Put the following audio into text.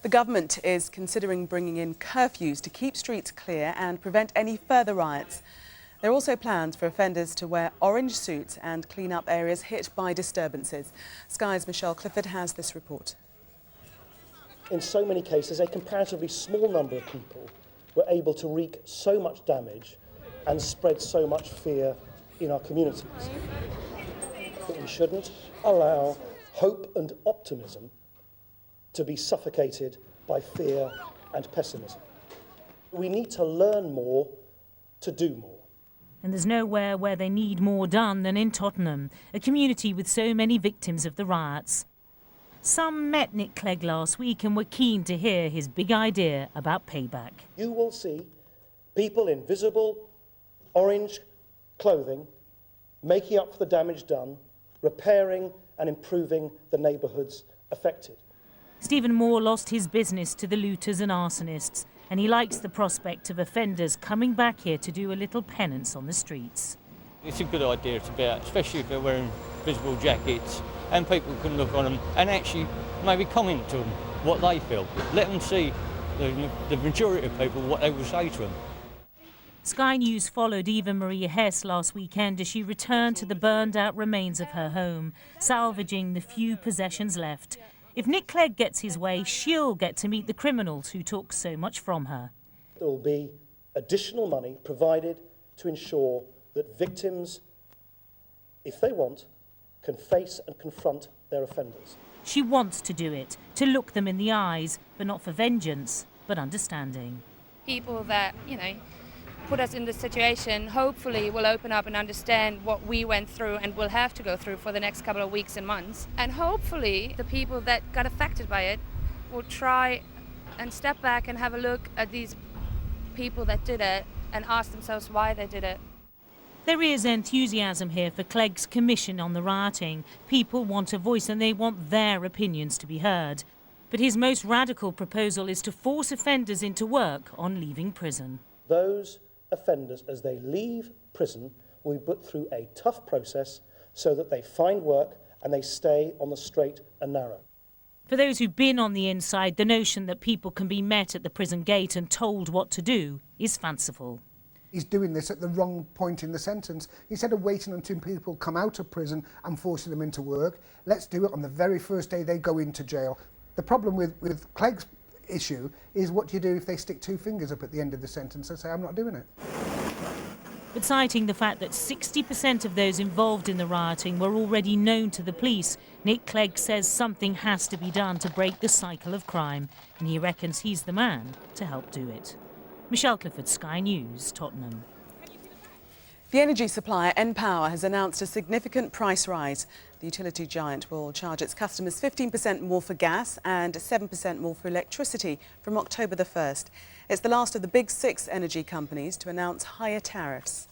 The government is considering bringing in curfews to keep streets clear and prevent any further riots. There are also plans for offenders to wear orange suits and clean up areas hit by disturbances. Sky's Michelle Clifford has this report. In so many cases, a comparatively small number of people were able to wreak so much damage and spread so much fear in our communities. But we shouldn't allow hope and optimism to be suffocated by fear and pessimism. We need to learn more to do more. And there's nowhere where they need more done than in Tottenham, a community with so many victims of the riots. Some met Nick Clegg last week and were keen to hear his big idea about payback. You will see people in visible orange clothing making up for the damage done, repairing and improving the neighbourhoods affected. Stephen Moore lost his business to the looters and arsonists, and he likes the prospect of offenders coming back here to do a little penance on the streets. It's a good idea to be out, especially if they're wearing visible jackets, and people can look on them and actually maybe comment to them what they feel. Let them see, the majority of people, what they will say to them. Sky News followed Eva Maria Hess last weekend as she returned to the burned-out remains of her home, salvaging the few possessions left. If Nick Clegg gets his way, she'll get to meet the criminals who took so much from her. There will be additional money provided to ensure that victims, if they want, can face and confront their offenders. She wants to do it, to look them in the eyes, but not for vengeance, but understanding. People that, put us in this situation hopefully will open up and understand what we went through and will have to go through for the next couple of weeks and months. And hopefully the people that got affected by it will try and step back and have a look at these people that did it and ask themselves why they did it. There is enthusiasm here for Clegg's commission on the rioting. People want a voice and they want their opinions to be heard. But his most radical proposal is to force offenders into work on leaving prison. Those offenders, as they leave prison, will be put through a tough process so that they find work and they stay on the straight and narrow. For those who've been on the inside, the notion that people can be met at the prison gate and told what to do is fanciful. He's doing this at the wrong point in the sentence. Instead of waiting until people come out of prison and forcing them into work, let's do it on the very first day they go into jail. The problem with Clegg's issue is, what do you do if they stick two fingers up at the end of the sentence and say, I'm not doing it? But citing the fact that 60% of those involved in the rioting were already known to the police, Nick Clegg says something has to be done to break the cycle of crime, and he reckons he's the man to help do it. Michelle Clifford, Sky News, Tottenham. The energy supplier npower has announced a significant price rise. The utility giant will charge its customers 15% more for gas and 7% more for electricity from October the 1st. It's the last of the big six energy companies to announce higher tariffs.